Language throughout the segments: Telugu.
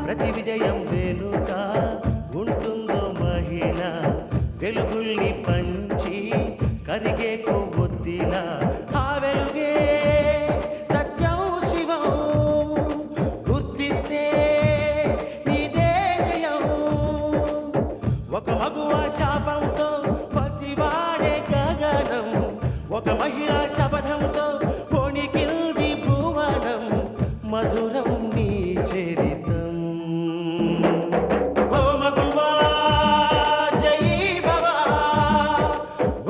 ప్రతి విజయం వెనుక ఉంటుందో మహిళ, వెలుగుల్ని పంచి కరిగే కొవ్వొత్తిలా, ఆ వెలుగే సత్యం శివం, గుర్తిస్తే నీదే జయం. ఒక మగువ శాపంతో పసివాడే గగనం, ఒక మహిళా శపథంతో కొణికిల్ది భువనం, మధురం నీ చరితం. ఓ మగువా జయీ భవ,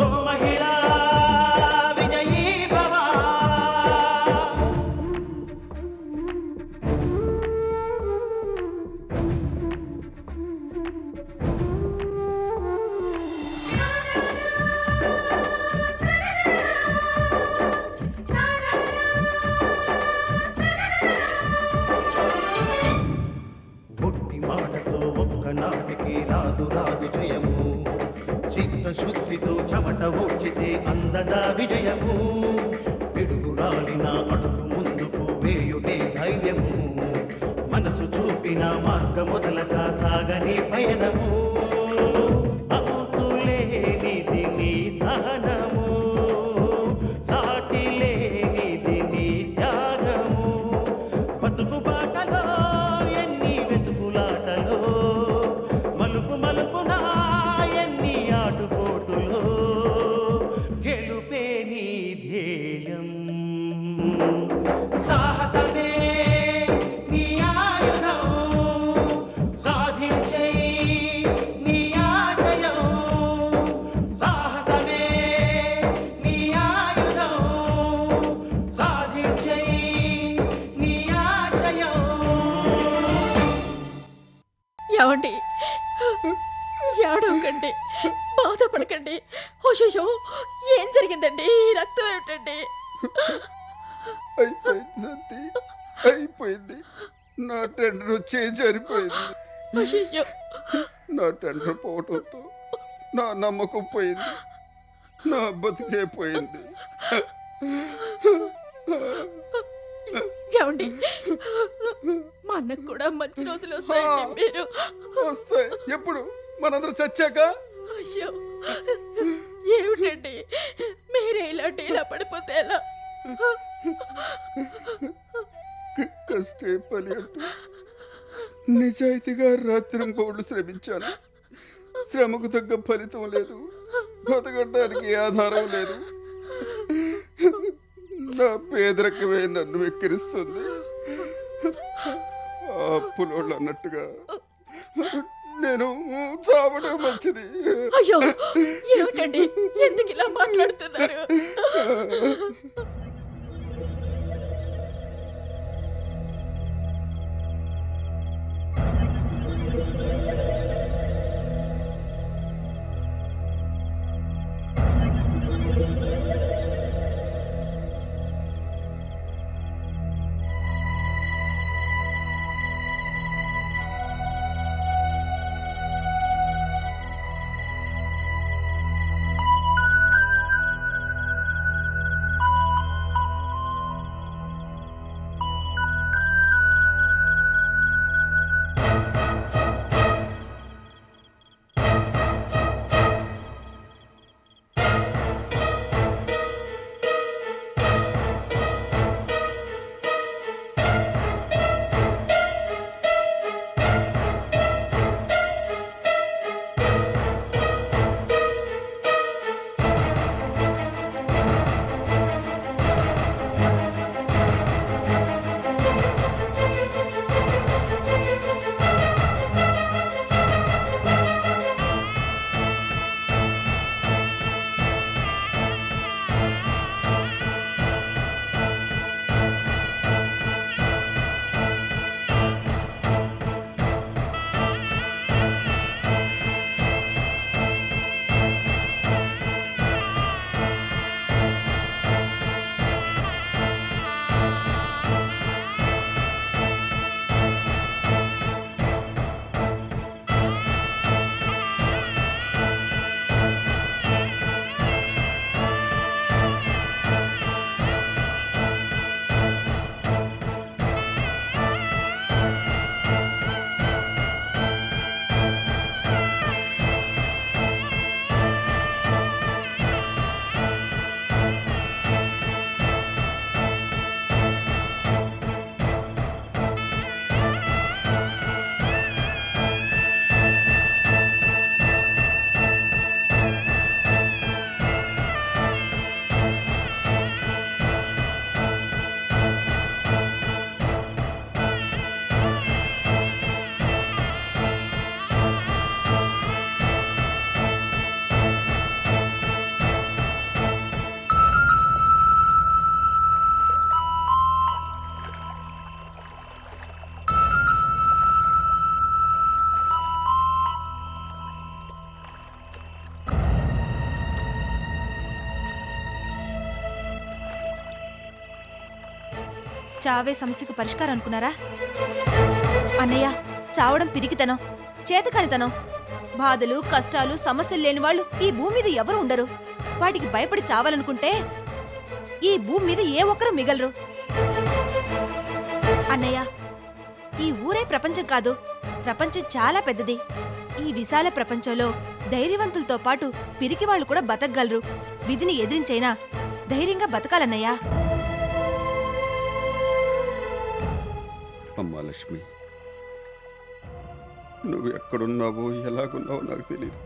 ఓ మహిళా విజయీ భవ. ఒట్టి మాటతో ఒక్కనాటికి రాదు రాదు జయము, చిత్తశుద్ధితో చెమట ఓడ్చితే అందదా విజయము. పిడుగు రాలిన అడుగు ముందుకు వేయుటే ధైర్యము, మనసు చూపిన మార్గ మొదలక సాగని పయనము. అంతులేనిది నీ సహనము, సాటి లేనిది నీ త్యాగము. బతుకు బాటలో ఎన్ని వెతుకులాటలో, మలుపు మలుపున ఎన్ని ఆటుపోటులో, గెలుపే నీ ధ్యేయం. సాహసమే నీ ఆయుధం, సాధించే నీ ఆశయం. సాహసమే నీ ఆయుధం, సాధించే నీ ఆశయం. ఏమండి, ఏడవకండి, బాధపడకండి. అయ్యో, ఏం జరిగిందండి? ఈ రక్తం ఏమిటండి? అయిపోయింది సంతి, అయిపోయింది. నా టెండర్ వచ్చే సరిపోయింది. అయ్యో, నా టెండర్ పోవటంతో నా నమ్మకం పోయింది, నా బతికే పోయింది. ఏమండి, మా అన్నకు కూడా మంచి రోజులు వస్తాయండి. మీరు వస్తాయి. ఎప్పుడు? మనందరూ చచ్చాక. అయ్యో, ఏమిటండి మీరే ఇలాంటి ఇలా పడిపోతే ఎలా? కష్టే పని అంటూ నిజాయితీగా రాత్రింబౌళ్ళు శ్రమించాను. శ్రమకు తగ్గ ఫలితం లేదు, బతకడానికి ఆధారం లేదు. నా పేదరికమే నన్ను వెక్కిరిస్తుంది. అప్పులోళ్ళు అన్నట్టుగా నేను చావడం మంచిది. అయ్యో, ఏమిటండి ఎందుకు ఇలా మాట్లాడుతున్నారు? చావే సమస్యకు పరిష్కారం అనుకున్నారా? అన్నయ్య, చావడం పిరికితనం, చేతకానితనం. బాధలు కష్టాలు సమస్యలు లేని వాళ్ళు ఈ భూమి మీద ఎవరు ఉండరు. వాటికి భయపడి చావాలనుకుంటే ఈ భూమి మీద ఏ ఒక్కరూ మిగలరు. అన్నయ్య, ఈ ఊరే ప్రపంచం కాదు, ప్రపంచం చాలా పెద్దది. ఈ విశాల ప్రపంచంలో ధైర్యవంతులతో పాటు పిరికివాళ్లు కూడా బతకగలరు. విధిని ఎదిరించైనా ధైర్యంగా బతకాలన్నయ్యా. అమ్మా లక్ష్మి, నువ్వు ఎక్కడున్నావో ఎలాగున్నావో నాకు తెలియదు.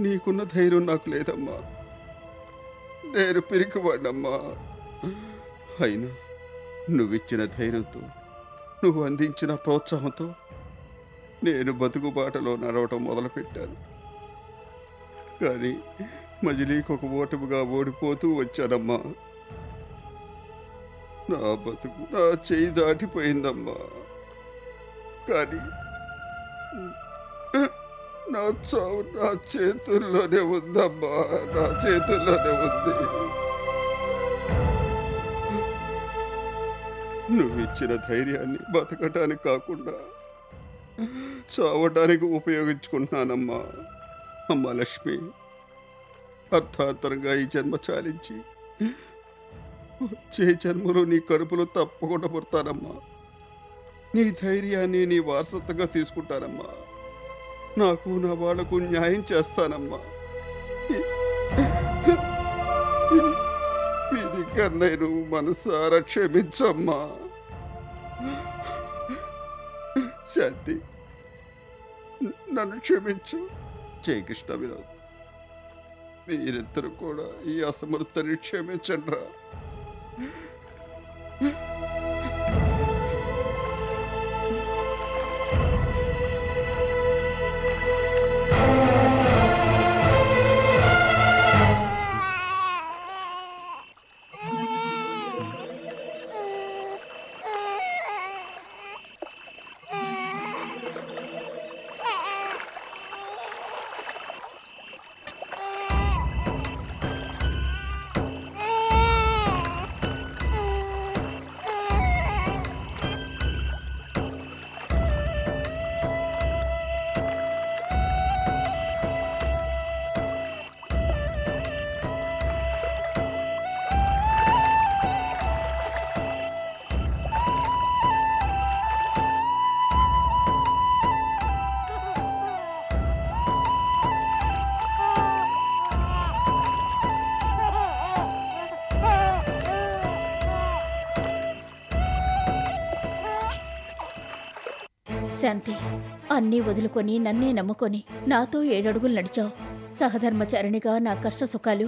నీకున్న ధైర్యం నాకు లేదమ్మా. నేను పిరికివాడినమ్మా. అయినా నువ్విచ్చిన ధైర్యంతో, నువ్వు అందించిన ప్రోత్సాహంతో నేను బతుకుబాటలో నడవటం మొదలుపెట్టాను. కానీ మజిలీకి ఒక ఓటముగా ఓడిపోతూ వచ్చానమ్మా. నా బతుకు నా చేయి దాటిపోయిందమ్మా. కానీ నా చావు నా చేతుల్లోనే ఉందమ్మా, నా చేతుల్లోనే ఉంది. నువ్విచ్చిన ధైర్యాన్ని బతకటానికి కాకుండా చావడానికి ఉపయోగించుకుంటున్నానమ్మా. అమ్మా లక్ష్మి, అర్థాంతరంగా ఈ జన్మ చాలించి వచ్చే జన్మలో నీ కడుపులో తప్పకుండా పుడతానమ్మా. నీ ధైర్యాన్ని నీ వారసత్వంగా తీసుకుంటానమ్మా. నాకు నా వాళ్లకు న్యాయం చేస్తానమ్మా. దీనికన్నా నువ్వు మనసారా క్షమించమ్మా. శాంతి, నన్ను క్షమించు. జయకృష్ణ వినోద్, మీరిద్దరు కూడా ఈ అసమర్థని క్షమించండి రా. శాంతి, అన్నీ వదులుకొని నన్నే నమ్ముకొని నాతో 7 అడుగులు నడిచావు. సహధర్మచారిణిగా నా కష్ట సుఖాలు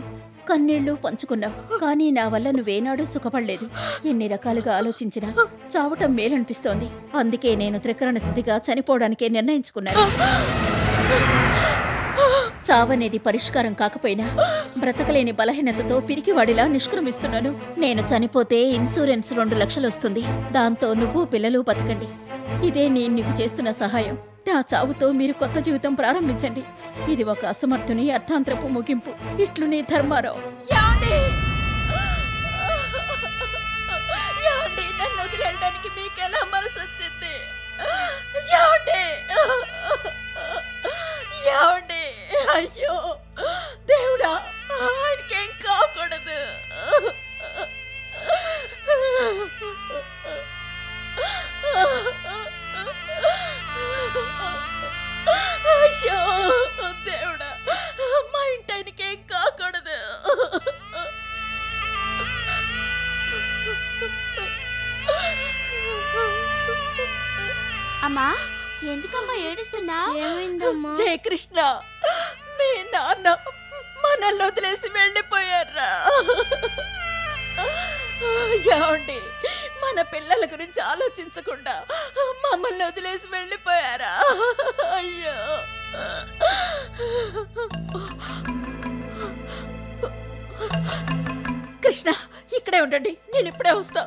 కన్నీళ్లు పంచుకున్నావు. కానీ నా వల్ల నువ్వేనాడూ సుఖపడలేదు. ఎన్ని రకాలుగా ఆలోచించినా చావటం మేలనిపిస్తోంది. అందుకే నేను త్రికరణ శుద్ధిగా చనిపోవడానికే నిర్ణయించుకున్నాను. చావనేది పరిష్కారం కాకపోయినా బ్రతకలేని బలహీనతతో పిరికివాడిలా నిష్క్రమిస్తున్నాను. నేను చనిపోతే ఇన్సూరెన్స్ 2 లక్షలు వస్తుంది. దాంతో నువ్వు పిల్లలు బతకండి. ఇదే నేను నీకు చేస్తున్న సహాయం. నా చావుతో మీరు కొత్త జీవితం ప్రారంభించండి. ఇది ఒక అసమర్థుని అర్థాంతరపు ముగింపు. ఇట్లు నీ ధర్మారావు. నన్ను వదిలేయడానికి మీకెలా మనసు వచ్చింది? అయ్యో దేవుడా, ఆయనకేం కాకూడదు. అయ్యో దేవుడా, మా ఇంటి ఆయనకేం కాకూడదు. అమ్మా, ఎందుకమ్మా ఏడుస్తున్నా? ఏమైందమ్మా? జయకృష్ణ, మీ నాన్న మనల్ని వదిలేసి వెళ్ళిపోయారా? ఏమండి, మన పిల్లల గురించి ఆలోచించకుండా మమ్మల్ని వదిలేసి వెళ్ళిపోయారా? అయ్యో, కృష్ణ ఇక్కడే ఉండండి, నేను ఇప్పుడే వస్తా.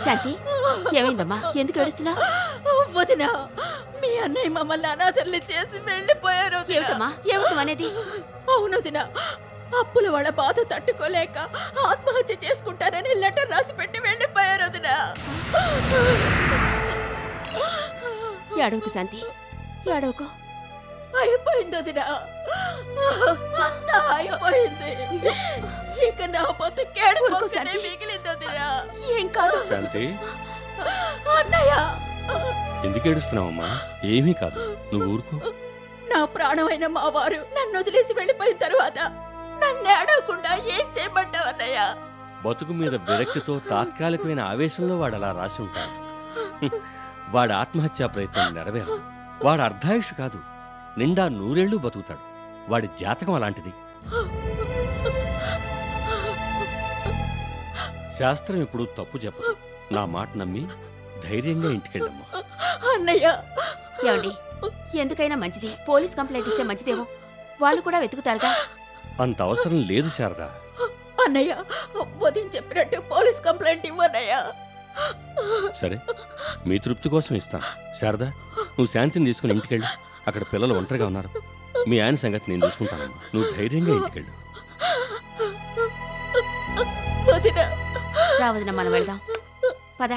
శాంతి ఏమైందమ్మా? ఎందుకు ఏడుస్తున్నావు? వదినా, మీ అన్నయ్య మమ్మల్ని అనాథల్ని చేసి వెళ్ళిపోయారు. ఏమిటమ్మా ఏమిటం అనేది? అవును వదినా, అప్పుల వాళ్ళ బాధ తట్టుకోలేక ఆత్మహత్య చేసుకుంటారని లెటర్ రాసి పెట్టి వెళ్ళిపోయారు వదినా. ఏడవకు శాంతి, ఏడవకు. అయిపోయింది వదినా, అంతా అయిపోయింది. ఇక నా బతుకేడు మిగిలింది వదినా. ఏం కాదు శాంతి. అన్నయ్య, ఎందుకు ఏడుస్తున్నావమ్మా? ఏమీ కాదు, నువ్వు ఊరుకో. నా ప్రాణమైన మా వారు నన్ను వదిలేసి వెళ్ళిపోయిన తర్వాత నన్ను ఏడవకుండా ఏం చేయమంటావు అన్నయ్య? బతుకు మీద విరక్తితో తాత్కాలికమైన ఆవేశంలో వాడు అలా రాసి ఉంటాడు. వాడి ఆత్మహత్యా ప్రయత్నం నెరవేరదు. వాడు అర్ధాయుషు కాదు, నిండా 100 ఏళ్ళు బతుకుతాడు. వాడి జాతకం అలాంటిది. శాస్త్రం ఇప్పుడు తప్పు చెప్పదు. నా మాట నమ్మి ధైర్యంగా ఇంటికెళ్ళమ్మా. అన్నయ్య, ఏమండి, ఎందుకైనా మంచిది పోలీస్ కంప్లైంట్ ఇస్తే మంచిదేమో. వాళ్ళు కూడా వెతుకుతారుగా. అంత అవసరం లేదు శారదా. అన్నయ్య, ఉదయం చెప్పినట్టు పోలీస్ కంప్లైంట్ ఇవ్వన్నయ్య. సరే, మీ తృప్తి కోసం ఇస్తాను. శారదా, నువ్వు శాంతిని తీసుకుని ఇంటికెళ్ళు. అక్కడ పిల్లలు ఒంటరిగా ఉన్నారు. మీ ఆయన సంగతి నేను చూసుకుంటానమ్మా. నువ్వు ధైర్యంగా ఇంటికెళ్ళు. రావదిన, మనం వెళ్దాం పద.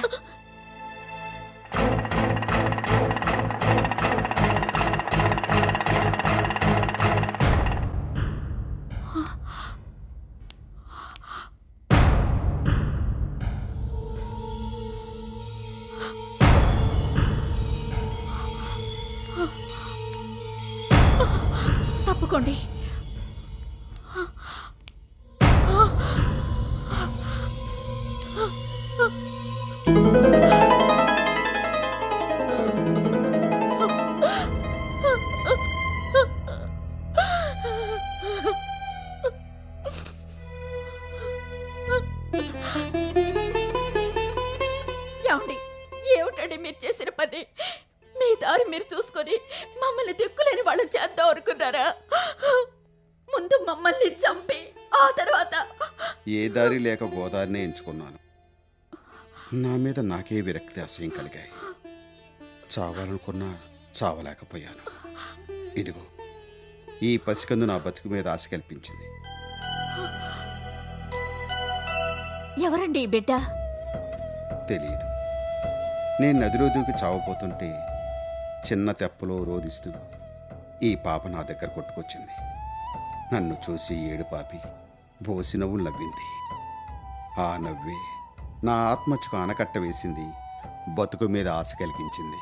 తప్పుకోండి. ఏమండి, ఏమిటండి మీరు చేసిన పని? మీ దారి మీరు చూసుకొని మమ్మల్ని దిక్కులేని వాళ్ళని చేద్దాం అనుకున్నారా? ముందు మమ్మల్ని చంపి ఆ తర్వాత ఏ దారి లేక గోదారినే ఎంచుకున్నాను. నా మీద నాకే విరక్తి, అసహ్యం కలిగాయి. చావాలనుకున్నా చావలేకపోయాను. ఇదిగో ఈ పసికందు నా బతుకు మీద ఆశ కల్పించింది. ఎవరండి ఈ బిడ్డ? తెలియదు. నేను నదిలో దూకి చావపోతుంటే చిన్న తెప్పలో రోదిస్తూ ఈ పాప నా దగ్గర కొట్టుకొచ్చింది. నన్ను చూసి ఏడు పాపి బోసి నవ్వులు నవ్వింది. ఆ నవ్వే నా ఆత్మహత్యకు ఆనకట్ట వేసింది, బతుకు మీద ఆశ కలిగించింది.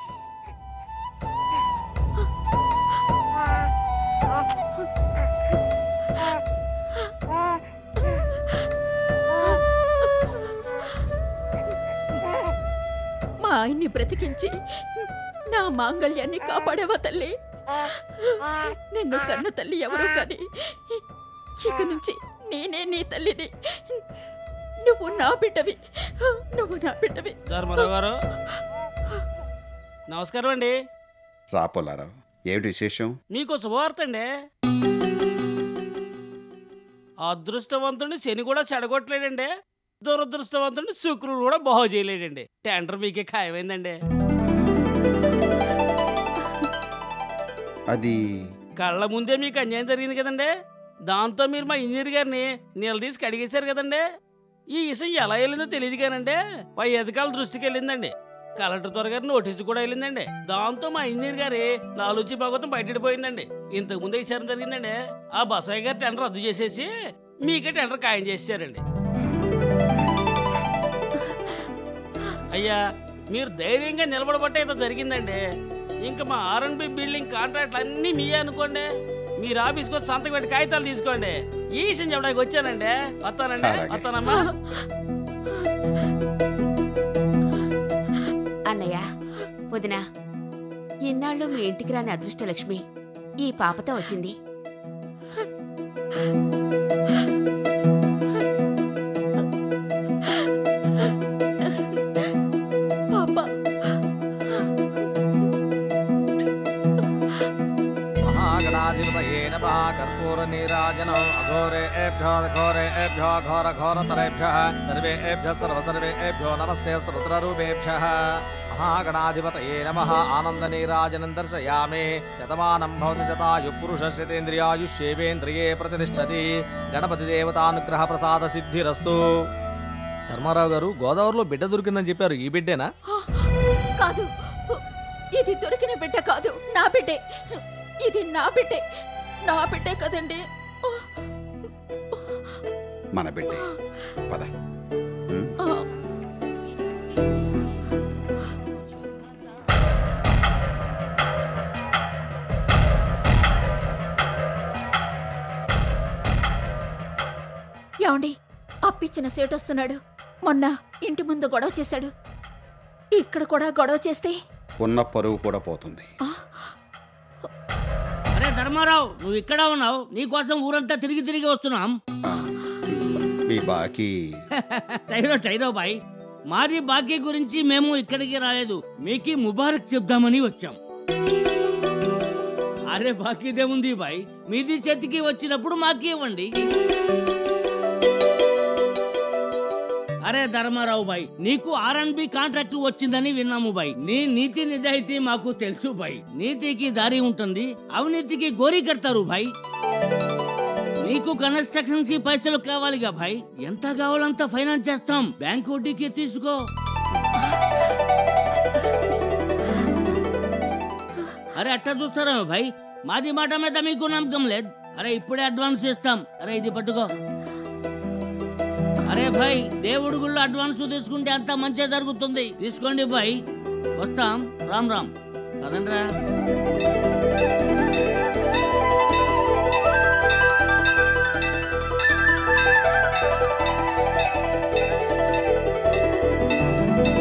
మా ఆయన్ని బ్రతికించి నా మాంగళ్యాన్ని కాపాడేవా తల్లి? నిన్ను కన్న తల్లి ఎవరు కానీ ఇక నుంచి నేనే నీ తల్లిని. నువ్వు నా బిడ్డవి, నువ్వు నా బిడ్డవి. ధర్మరావు గారు నమస్కారం అండి. రాపోలారావు, ఏమిటి విశేషం? మీకు శుభవార్త అండి. అదృష్టవంతుడిని శని కూడా చెడగొట్టలేడండి. దురదృష్టవంతుడిని శుక్రుడు కూడా బాగు చేయలేడండి. టెండర్ మీకే ఖాయమైందండి. అది కళ్ళ ముందే మీకు అన్యాయం జరిగింది కదండి. దాంతో మీరు మా ఇంజనీర్ గారిని నిలదీసి కడిగేశారు కదండి. ఈ విషయం ఎలా వెళ్ళిందో తెలియదు కానండి, పై అధికారుల దృష్టికి వెళ్ళిందండి. కలెక్టర్ త్వరగారి నోటీసు కూడా వెళ్ళిందండి. దాంతో మా ఇంజనీర్ గారి లాలూచి భాగవతం బయటపడిపోయిందండి. ఇంతకు ముందే విచారణ జరిగిందండి. ఆ బసయ్య గారు టెండర్ రద్దు చేసేసి మీకే టెండర్ ఖాయం చేశారండి. అయ్యా, మీరు ధైర్యంగా నిలబడబట్టే ఇంత జరిగిందండి. ఇంకా మా R&B బిల్డింగ్ కాంట్రాక్ట్లు అన్నీ మీయే అనుకోండి. మీరు ఆఫీస్కి వచ్చి సంతకం పెట్టి కాగితాలు తీసుకోండి. ఈ విషయం చెప్పడానికి వచ్చానండి. వస్తానండి, వస్తానమ్మా. అన్నయ్య, వదిన, ఇన్నాళ్ళు మీ ఇంటికి రాని అదృష్టలక్ష్మి ఈ పాపతో వచ్చింది. మహాగణాధిపతయే నమః. कर्पूरनीराजनौ अघोरेभ्यो घोरेभ्यो घोरघोरतरेभ्यः सर्वेभ्यः सर्वसर्वेभ्यो नमस्तेऽस्तु रुद्ररूपेभ्यः महागणाधिपतये नमः आनन्दनीराजनं दर्शयामि शतमानं भवति शतायुः पुरुषस्यतेन्द्रियायुष्येवेन्द्रिये प्रतिष्ठति गणपतिदेवतानुग्रह प्रसाद सिद्धिरस्तु ధర్మారావు గారు గోదావరిలో బిడ్డ దొరికిందని చెప్పారు ఈ బిడ్డేనా కాదు ఇది దొరికిన బిడ్డ కాదు నా బిడ్డే ఇది నా బిడ్డే కదండి మన బిడ్డే పద ఏమండి అప్పిచ్చిన సేటు వస్తున్నాడు మొన్న ఇంటి ముందు గొడవ చేశాడు ఇక్కడ కూడా గొడవ చేస్తే ఉన్న పరువు కూడా పోతుంది అరే ధర్మారావు నువ్వు ఇక్కడ ఉన్నావు నీకోసం ఊరంతా తిరిగి వస్తున్నాం మీ బాకీ టైరో బాయ్ మాది బాకీ గురించి మేము ఇక్కడికి రాలేదు మీకు ముబారక్ చెప్దామని వచ్చాం అరే బాకీదేముంది బాయ్ మీది చేతికి వచ్చినప్పుడు మాకి ఇవ్వండి అరే ధర్మారావు బాయ్ నీకు R&B కాంట్రాక్ట్ వచ్చిందని విన్నాము బాయ్ నీ నీతి నిజాయితీ మాకు తెలుసు బాయ్ నీతికి దారి ఉంటుంది అవినీతికి గోరీ కడతారు బాయ్ నీకు కన్స్ట్రక్షన్ కి పైసలు కావాలిగా బాయ్ ఎంత కావాలంత ఫైనాన్స్ చేస్తాం బ్యాంక్ వడ్డీకి తీసుకో అరే అట్టా చూస్తారా బాయ్ మాది మాట మీద మీకు నమ్మకం లేదు అరే ఇప్పుడే అడ్వాన్స్ ఇస్తాం అరే ఇది పట్టుకో అరే భాయ్ దేవుడి గుళ్ళో అడ్వాన్స్ తీసుకుంటే అంతా మంచిగా జరుగుతుంది తీసుకోండి భాయ్ వస్తాం రామ్ రామ్ కదండ్రా